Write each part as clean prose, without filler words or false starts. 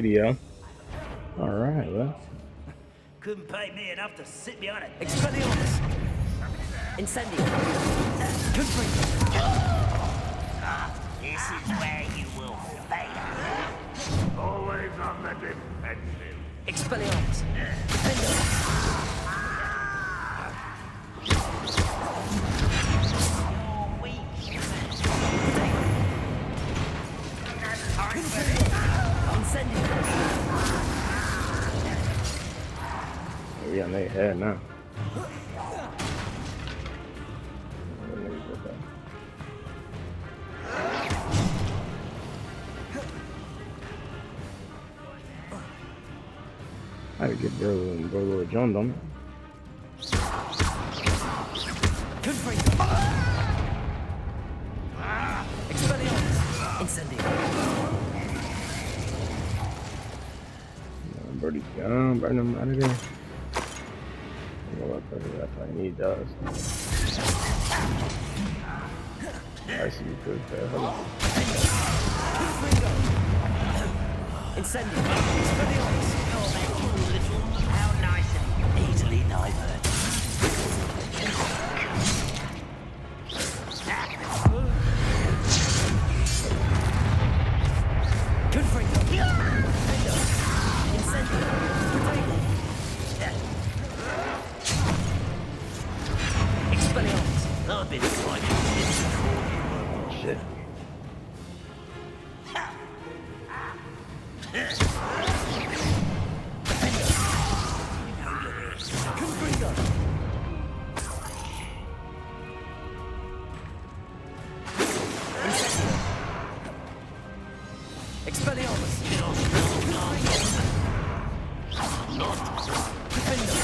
video. Alright, well. Couldn't pay me enough to sit behind it. Expelliarmus! Incendio! Confringo! This is where you will fail. Always on the defensive. Expelliarmus! Defendo! You're weak. Incendio! We on their head now. I gotta get bro jumped on it. Confringo! Expelliarmus! Incendio! Birdie's gone, burn him out of there. You know what, Birdie, that's what he does. I see you could there. Hold on. Confringo! Incendio! Expelliarmus! Oh, that you little. How nice and easily diverted. Confringo! Defendo! Incendio! Expelliarmus! I've been fighting this before. Shit. Confringo! Incendio! Expelliarmus! Defendo!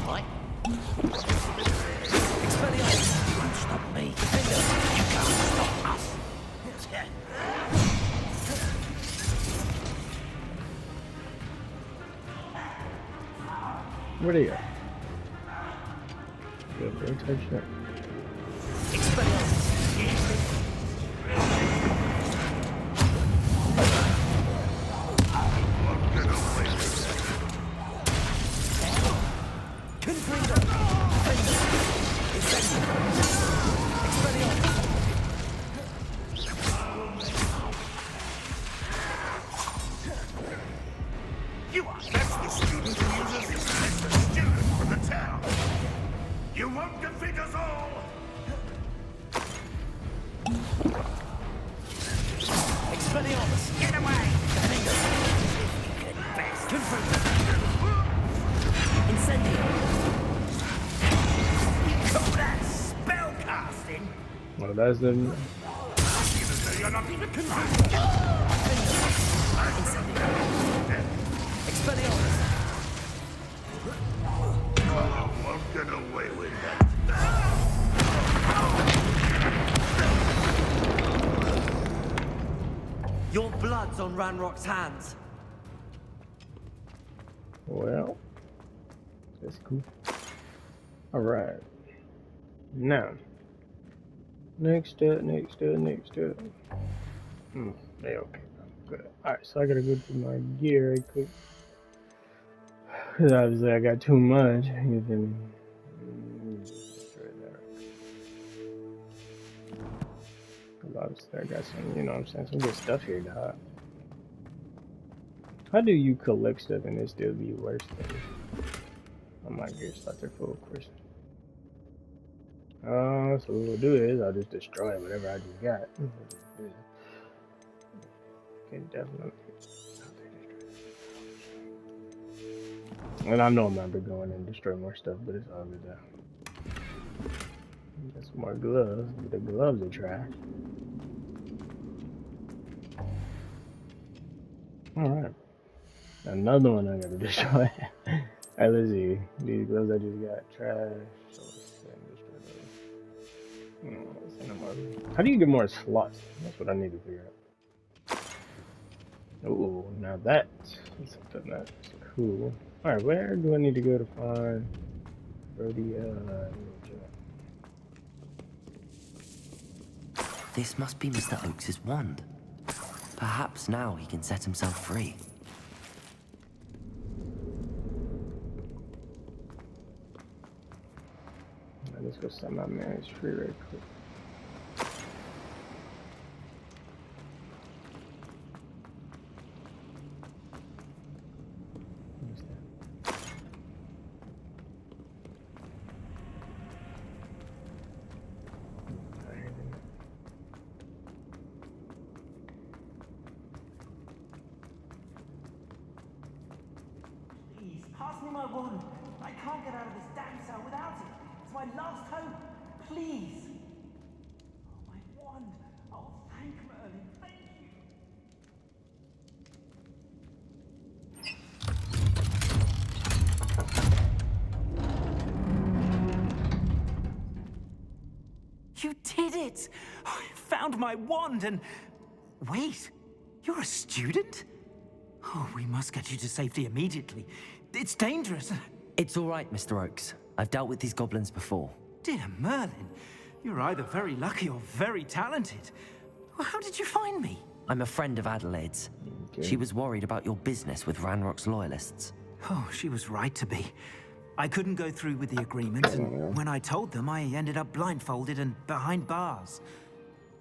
Right? Expelliarmus! You won't stop me. Defendo! You can't stop us. Where'd he go? Good, bro, touch that. Expelliarmus! Confringo! Defendo! Incendio! Expelliarmus! You are that's the student who uses this as the student for the town. You won't defeat us all. Expelliarmus! Get away. Defendo! Best. Confringo! Incendio! Call that spell casting? Well, that's the. Even though you're not even Incendio! Expelliarmus! You won't get away with that. Your blood's on Ranrock's hands. Well, that's cool. Alright. Now. Next up. Yeah, okay. Good. Alright, so I gotta go through my gear right quick. Because obviously I got too much. You feel me? Because obviously I got some, you know what I'm saying, some good stuff here, dog. How do you collect stuff and it still be worse than my gear starter full, of course. So what we'll do is I'll just destroy whatever I just got. Okay, definitely. And I know I'm not gonna go in and destroy more stuff, but it's all good though. Got some more gloves. The gloves are trash. Alright. Another one I gotta destroy. Alright, let's see. These gloves I just got trash. So let's destroy those. How do you get more slots? That's what I need to figure out. Oh, now that's something that's cool. Alright, where do I need to go to find Brody, This must be Mr. Oakes's wand. Perhaps now he can set himself free. let's go set my man's free right quick. What's that? Please, pass me my wand. I can't get out of this damn cell without it. It's my last hope. Please. Oh, my wand. Oh, thank Merlin. Thank you. You did it! I found my wand and... Wait, you're a student? Oh, we must get you to safety immediately. It's dangerous. It's all right, Mr. Oakes. I've dealt with these goblins before. Dear Merlin, you're either very lucky or very talented. Well, how did you find me? I'm a friend of Adelaide's. Okay. She was worried about your business with Ranrock's loyalists. Oh, she was right to be. I couldn't go through with the agreement, and when I told them, I ended up blindfolded and behind bars.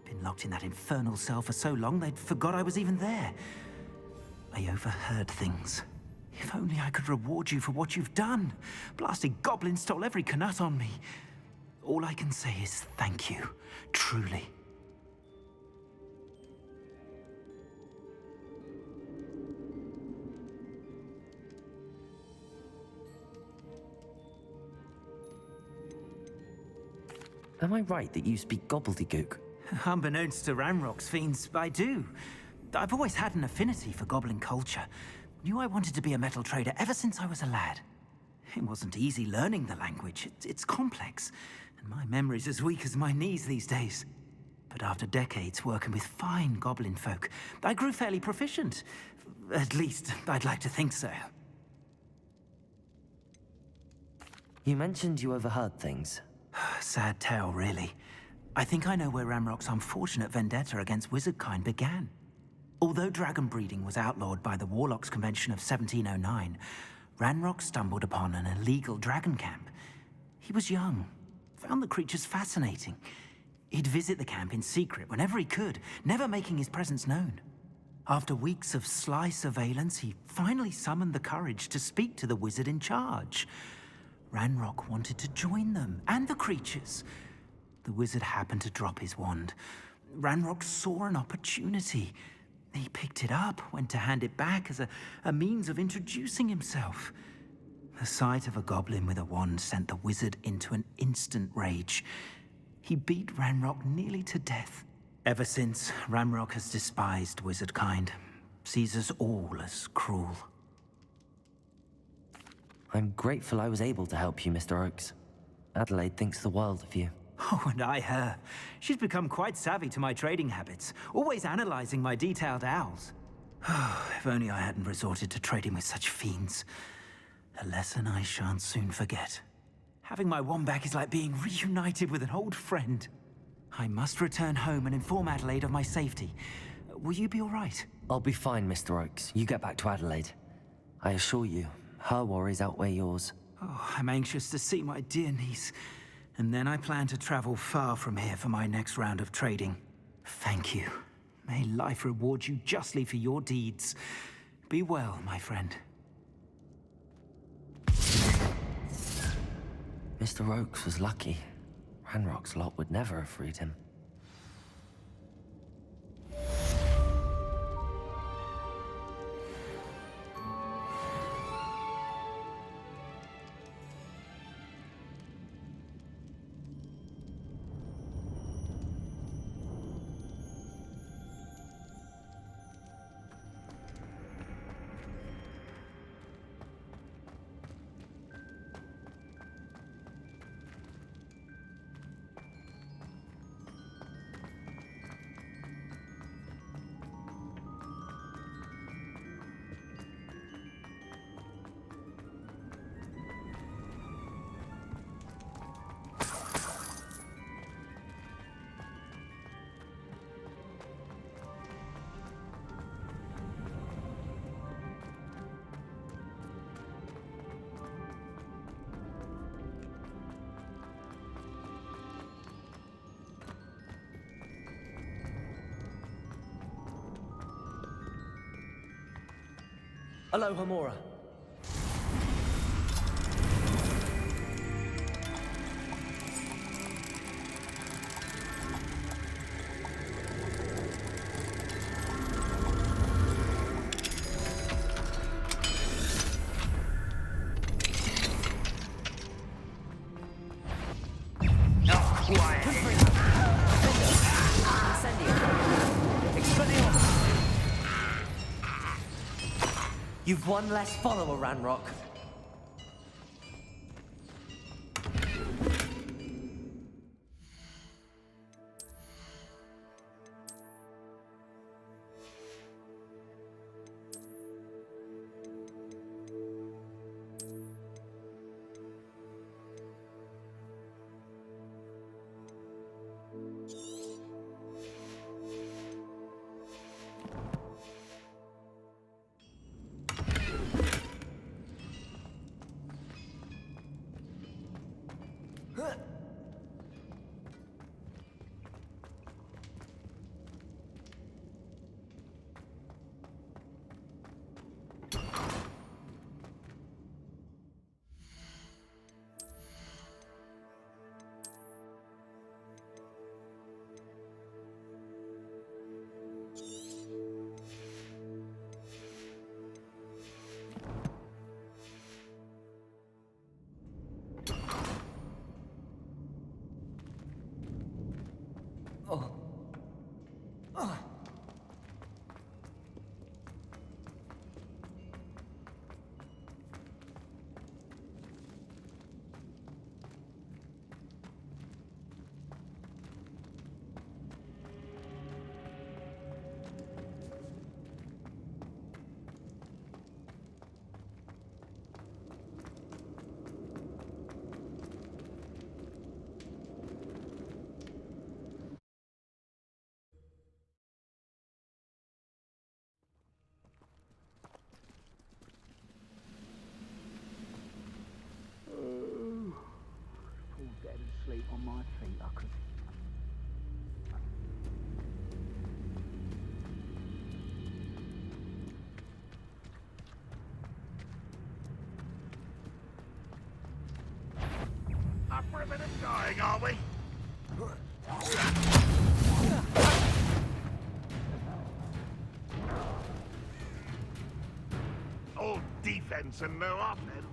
Been locked in that infernal cell for so long, they'd forgot I was even there. I overheard things. If only I could reward you for what you've done. Blasted goblin stole every canut on me. All I can say is thank you, truly. Am I right that you speak gobbledygook? Unbeknownst to Ranrock's fiends, I do. I've always had an affinity for goblin culture. Knew I wanted to be a metal trader ever since I was a lad. It wasn't easy learning the language. It's complex, and my memory's as weak as my knees these days. But after decades working with fine goblin folk, I grew fairly proficient. At least, I'd like to think so. You mentioned you overheard things. Sad tale, really. I think I know where Ranrock's unfortunate vendetta against wizardkind began. Although dragon breeding was outlawed by the Warlocks Convention of 1709, Ranrock stumbled upon an illegal dragon camp. He was young, found the creatures fascinating. He'd visit the camp in secret whenever he could, never making his presence known. After weeks of sly surveillance, he finally summoned the courage to speak to the wizard in charge. Ranrock wanted to join them, and the creatures. The wizard happened to drop his wand. Ranrock saw an opportunity. He picked it up, went to hand it back as a means of introducing himself. The sight of a goblin with a wand sent the wizard into an instant rage. He beat Ranrock nearly to death. Ever since, Ranrock has despised wizardkind, sees us all as cruel. I'm grateful I was able to help you, Mr. Oakes. Adelaide thinks the world of you. Oh, and I her. She's become quite savvy to my trading habits, always analyzing my detailed owls. If only I hadn't resorted to trading with such fiends. A lesson I shan't soon forget. Having my wand back is like being reunited with an old friend. I must return home and inform Adelaide of my safety. Will you be all right? I'll be fine, Mr. Oakes. You get back to Adelaide. I assure you, her worries outweigh yours. Oh, I'm anxious to see my dear niece. And then I plan to travel far from here for my next round of trading. Thank you. May life reward you justly for your deeds. Be well, my friend. Mr. Oakes was lucky. Ranrock's lot would never have freed him. Aloha Mora. You've one less follower, Ranrock. Fall dead asleep on my feet, I could. Up for a bit of dying, are we? All defense and no offense.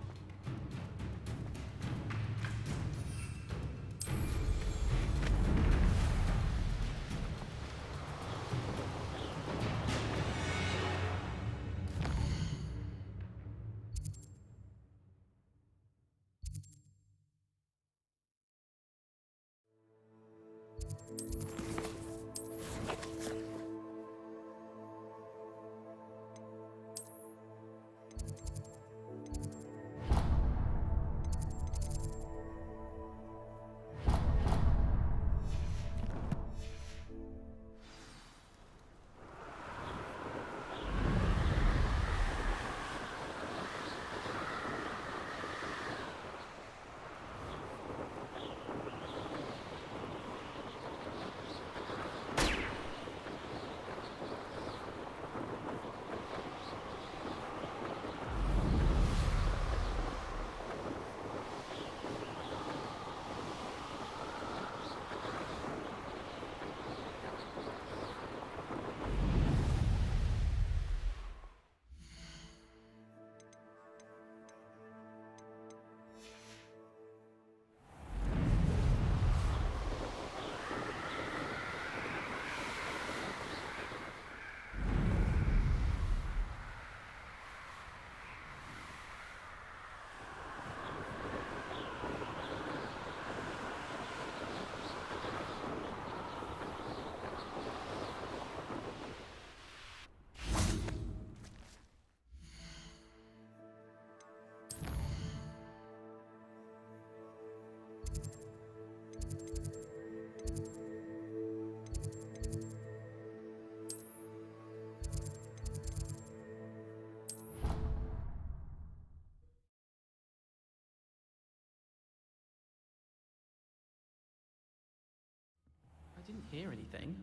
I didn't hear anything.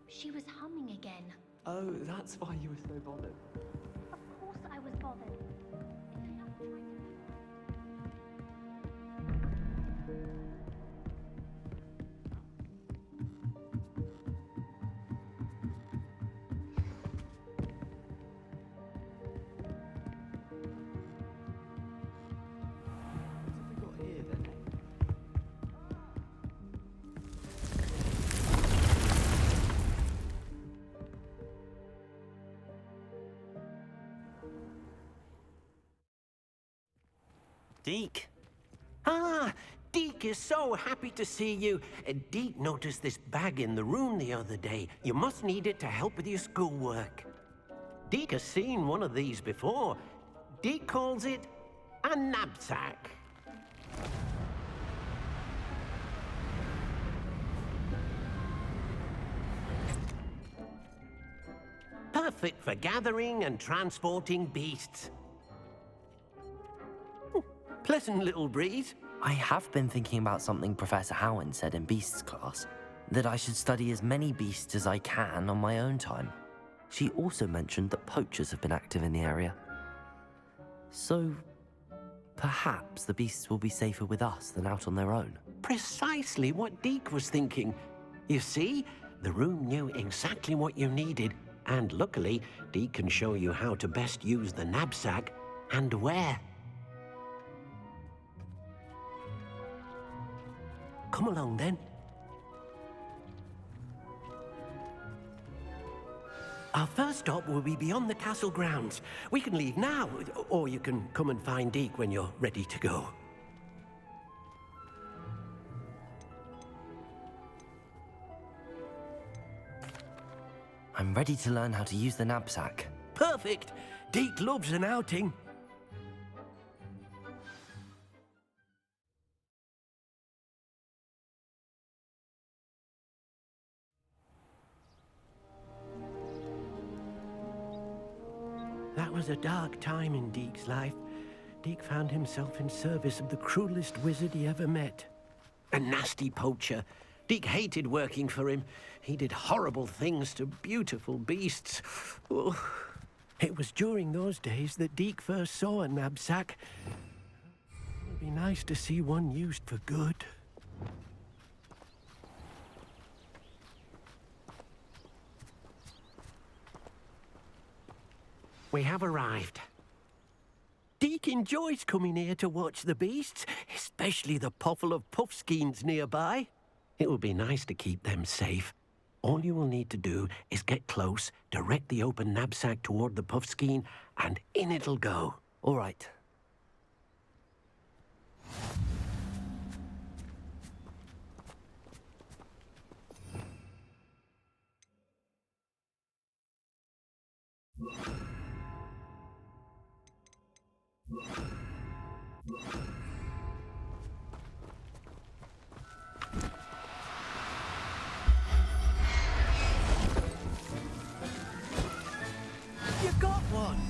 She was humming again. Oh, that's why you were so bothered. Of course I was bothered. If you have time. Deke. Ah, Deke is so happy to see you. Deke noticed this bag in the room the other day. You must need it to help with your schoolwork. Deke has seen one of these before. Deke calls it a knapsack. Perfect for gathering and transporting beasts. Pleasant little breeze. I have been thinking about something Professor Howard said in Beasts class, that I should study as many beasts as I can on my own time. She also mentioned that poachers have been active in the area. So, perhaps the beasts will be safer with us than out on their own. Precisely what Deke was thinking. You see, the room knew exactly what you needed, and luckily, Deke can show you how to best use the knapsack and where. Come along, then. Our first stop will be beyond the castle grounds. We can leave now, or you can come and find Deke when you're ready to go. I'm ready to learn how to use the knapsack. Perfect! Deke loves an outing. That was a dark time in Deke's life. Deke found himself in service of the cruelest wizard he ever met. A nasty poacher. Deke hated working for him. He did horrible things to beautiful beasts. Oh. It was during those days that Deke first saw a knapsack. It'd be nice to see one used for good. We have arrived. Deke enjoys coming here to watch the beasts, especially the potful of puffskeins nearby. It will be nice to keep them safe. All you will need to do is get close, direct the open knapsack toward the puffskein, and in it'll go. All right. You got one!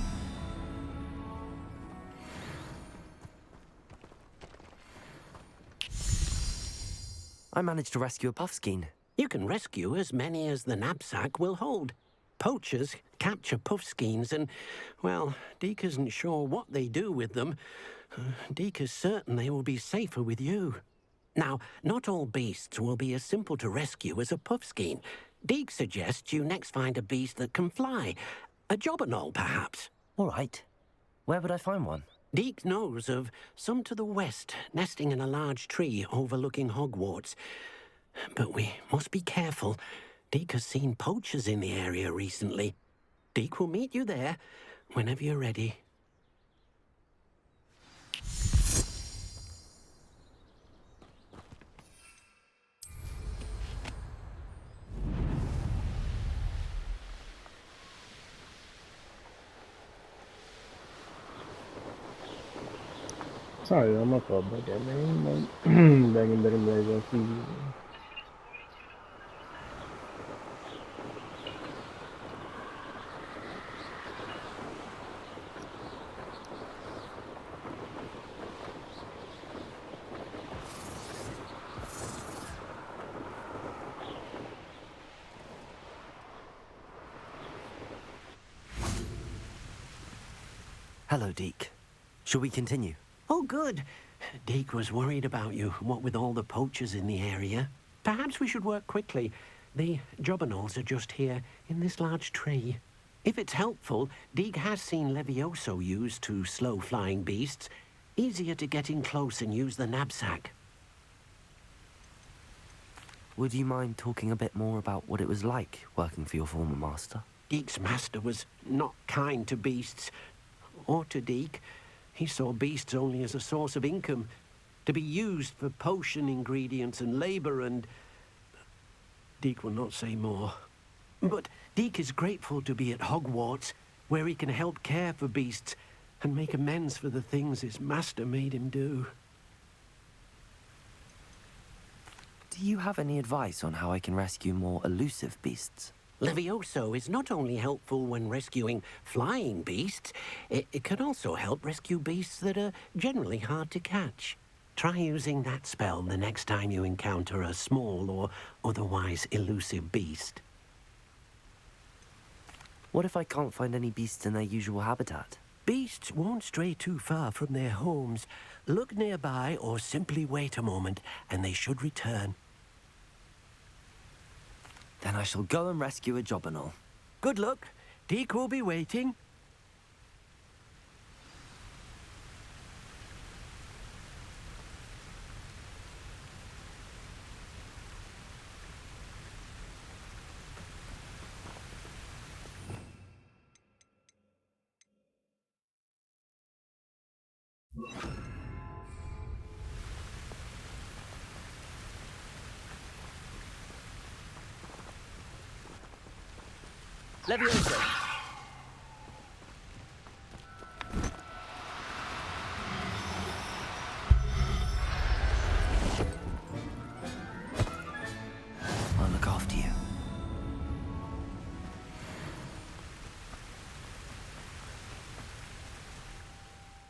I managed to rescue a puffskein. You can rescue as many as the knapsack will hold. Poachers capture puffskeins and, well, Deke isn't sure what they do with them. Deke is certain they will be safer with you. Now, not all beasts will be as simple to rescue as a puffskein. Deke suggests you next find a beast that can fly. A jobberknoll, perhaps. All right. Where would I find one? Deke knows of some to the west, nesting in a large tree overlooking Hogwarts. But we must be careful. Deke has seen poachers in the area recently. Deke will meet you there whenever you're ready. Sorry, I'm not fault about that, man. Like, back in better days on TV. Hello, Deke. Shall we continue? Oh, good. Deke was worried about you, what with all the poachers in the area. Perhaps we should work quickly. The jobberknolls are just here, in this large tree. If it's helpful, Deke has seen Levioso used to slow flying beasts. Easier to get in close and use the knapsack. Would you mind talking a bit more about what it was like working for your former master? Deke's master was not kind to beasts, or to Deke. He saw beasts only as a source of income, to be used for potion ingredients and labor and... Deke will not say more. But Deke is grateful to be at Hogwarts, where he can help care for beasts and make amends for the things his master made him do. Do you have any advice on how I can rescue more elusive beasts? Levioso is not only helpful when rescuing flying beasts, it can also help rescue beasts that are generally hard to catch. Try using that spell the next time you encounter a small or otherwise elusive beast. What if I can't find any beasts in their usual habitat? Beasts won't stray too far from their homes. Look nearby or simply wait a moment, and they should return. Then I shall go and rescue a jobberknoll. Good luck. Deke will be waiting. Levioso! I'll look after you.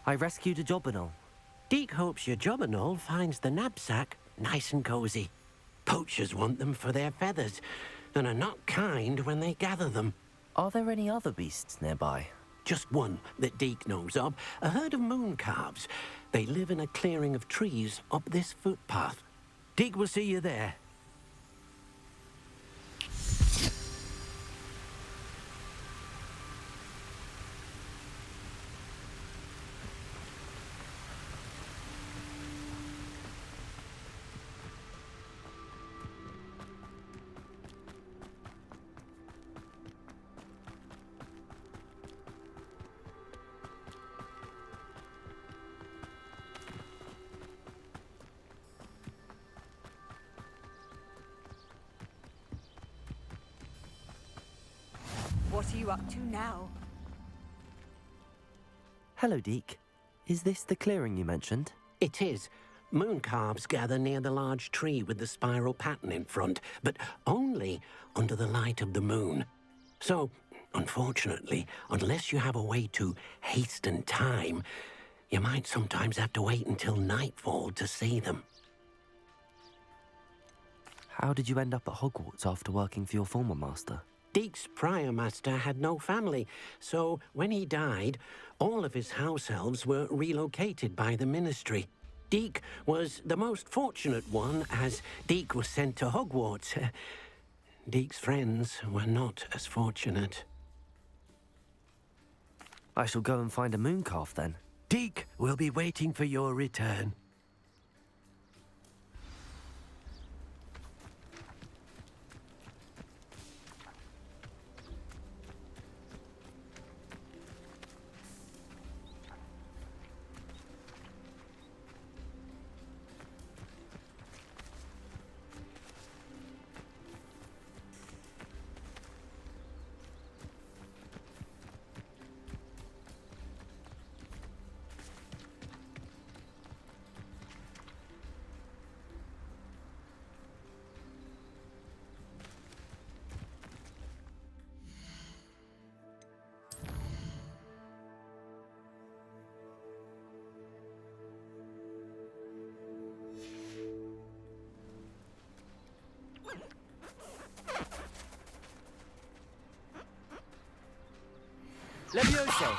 I rescued a jobberknoll. Deke hopes your jobberknoll finds the knapsack nice and cozy. Poachers want them for their feathers, and are not kind when they gather them. Are there any other beasts nearby? Just one that Deke knows of, a herd of moon calves. They live in a clearing of trees up this footpath. Deke will see you there. What are you up to now? Hello, Deke. Is this the clearing you mentioned? It is. Moon calves gather near the large tree with the spiral pattern in front, but only under the light of the moon. So, unfortunately, unless you have a way to hasten time, you might sometimes have to wait until nightfall to see them. How did you end up at Hogwarts after working for your former master? Deke's prior master had no family, so when he died, all of his house elves were relocated by the ministry. Deke was the most fortunate one, as Deke was sent to Hogwarts. Deke's friends were not as fortunate. I shall go and find a mooncalf then. Deke will be waiting for your return. Levioso!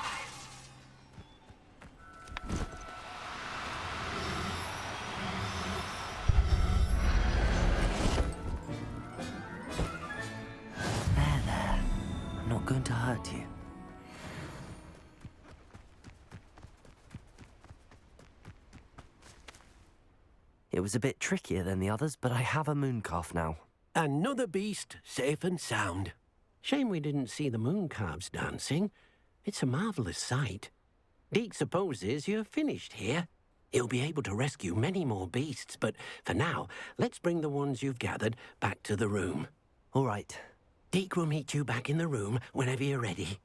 was a bit trickier than the others, but I have a mooncalf now. Another beast, safe and sound. Shame we didn't see the mooncalves dancing. It's a marvelous sight. Deke supposes you're finished here. He'll be able to rescue many more beasts, but for now, let's bring the ones you've gathered back to the room. All right. Deke will meet you back in the room whenever you're ready.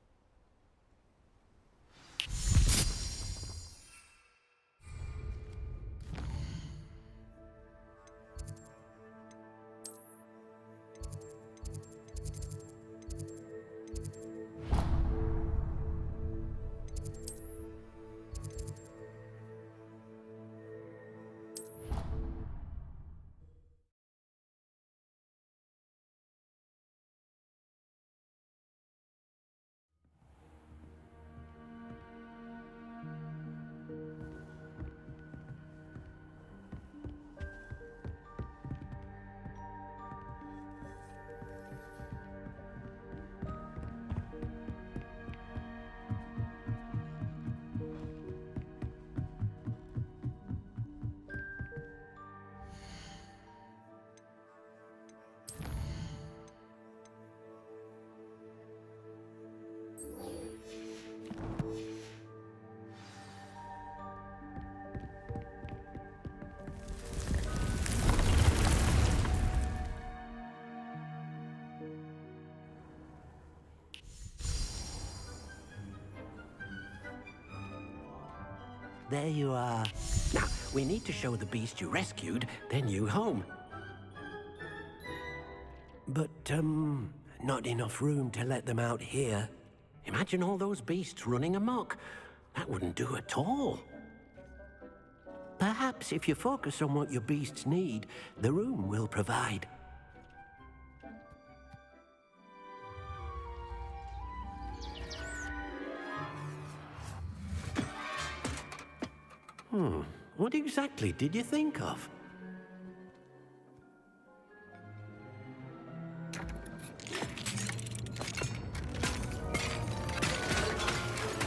There you are. Now, we need to show the beast you rescued their new home. But, not enough room to let them out here. Imagine all those beasts running amok. That wouldn't do at all. Perhaps if you focus on what your beasts need, the room will provide. What exactly did you think of?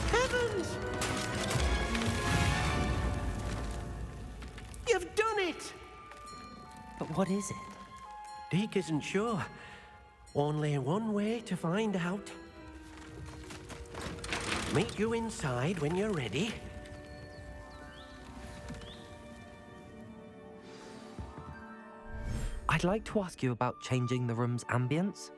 Heavens! You've done it! But what is it? Deke isn't sure. Only one way to find out. Meet you inside when you're ready. I'd like to ask you about changing the room's ambience.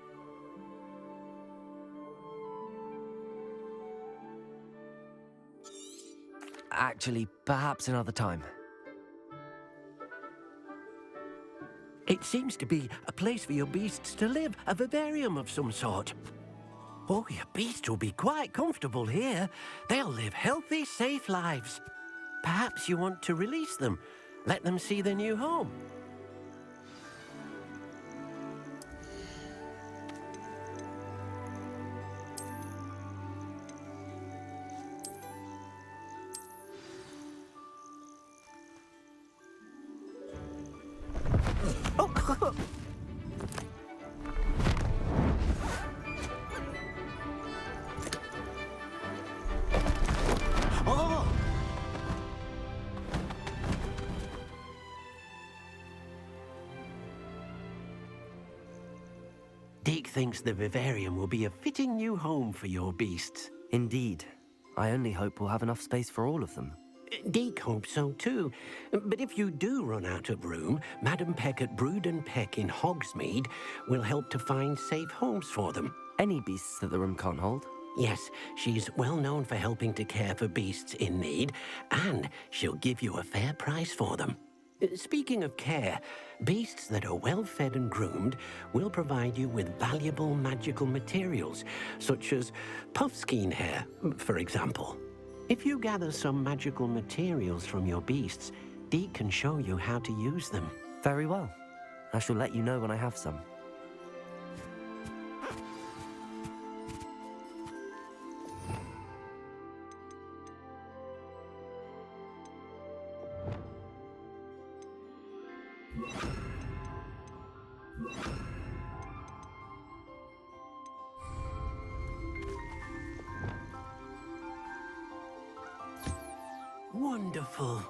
Actually, perhaps another time. It seems to be a place for your beasts to live, a vivarium of some sort. Oh, your beasts will be quite comfortable here. They'll live healthy, safe lives. Perhaps you want to release them, let them see their new home. Deke thinks the vivarium will be a fitting new home for your beasts. Indeed. I only hope we'll have enough space for all of them. Deke hopes so too. But if you do run out of room, Madam Peck at Brood and Peck in Hogsmeade will help to find safe homes for them. Any beasts that the room can't hold? Yes, she's well known for helping to care for beasts in need, and she'll give you a fair price for them. Speaking of care, beasts that are well fed and groomed will provide you with valuable magical materials, such as puffskein hair, for example. If you gather some magical materials from your beasts, Deke can show you how to use them. Very well. I shall let you know when I have some. Wonderful.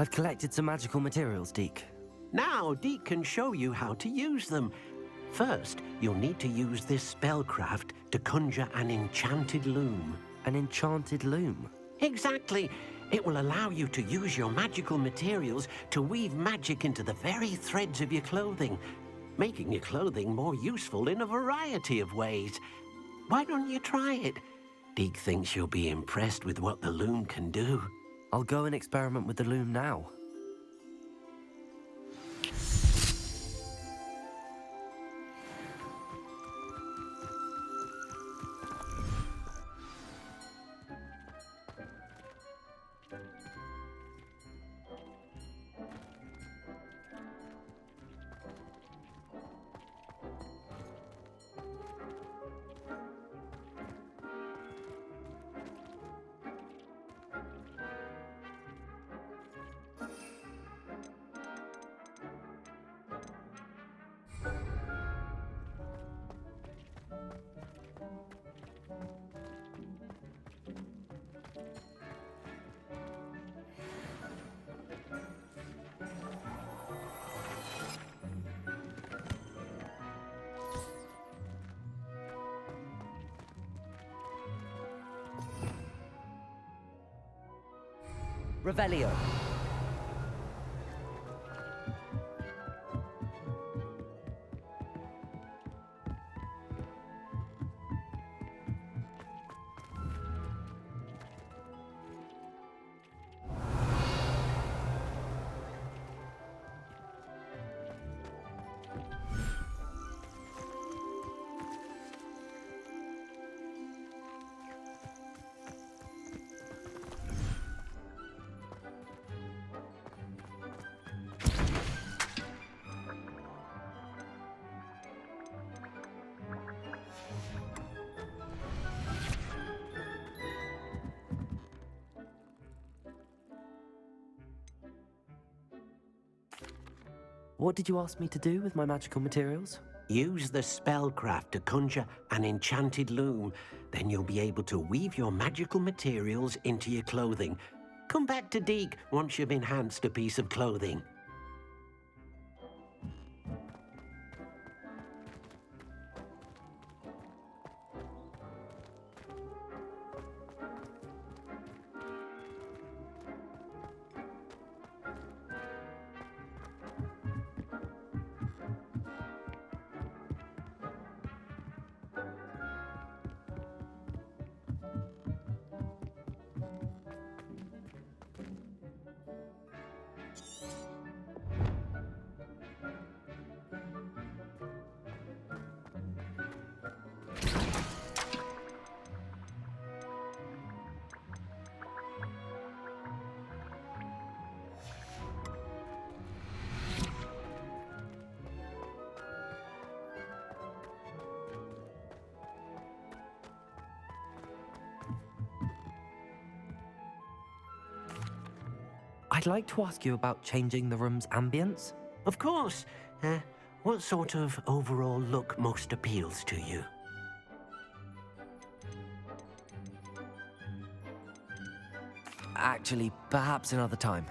I've collected some magical materials, Deke. Now, Deke can show you how to use them. First, you'll need to use this spellcraft to conjure an enchanted loom. An enchanted loom? Exactly. It will allow you to use your magical materials to weave magic into the very threads of your clothing, making your clothing more useful in a variety of ways. Why don't you try it? Deke thinks you'll be impressed with what the loom can do. I'll go and experiment with the loom now. Revelio. What did you ask me to do with my magical materials? Use the spellcraft to conjure an enchanted loom. Then you'll be able to weave your magical materials into your clothing. Come back to Deke once you've enhanced a piece of clothing. I'd like to ask you about changing the room's ambience. Of course. What sort of overall look most appeals to you? Actually, perhaps another time.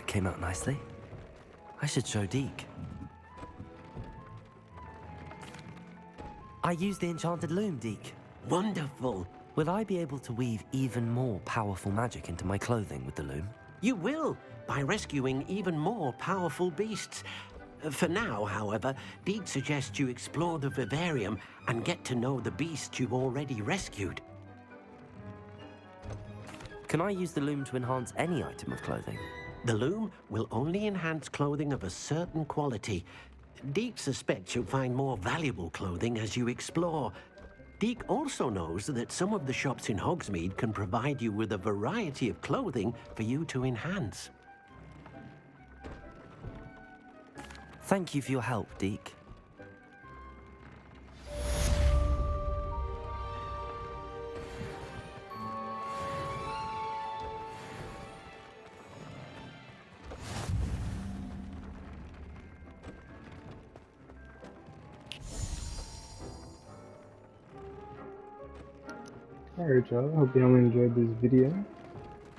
Came out nicely. I should show Deke. I used the enchanted loom, Deke. Wonderful. Will I be able to weave even more powerful magic into my clothing with the loom? You will, by rescuing even more powerful beasts. For now, however, Deke suggests you explore the vivarium and get to know the beasts you've already rescued. Can I use the loom to enhance any item of clothing? The loom will only enhance clothing of a certain quality. Deke suspects you'll find more valuable clothing as you explore. Deke also knows that some of the shops in Hogsmeade can provide you with a variety of clothing for you to enhance. Thank you for your help, Deke. Alright, y'all. I hope y'all enjoyed this video.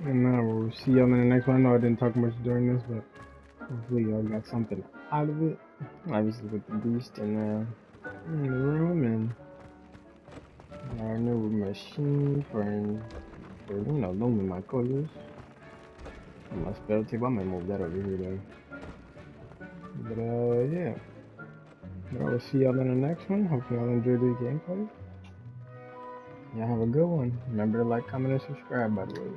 And we'll see y'all in the next one. I know I didn't talk much during this, but hopefully y'all got something out of it. Obviously with the beast in the room and our new machine for looming my colors. And my spell tip, I might move that over here though. But yeah. But I will see y'all in the next one. Hope y'all enjoyed this gameplay. Y'all have a good one. Remember to like, comment, and subscribe, by the way.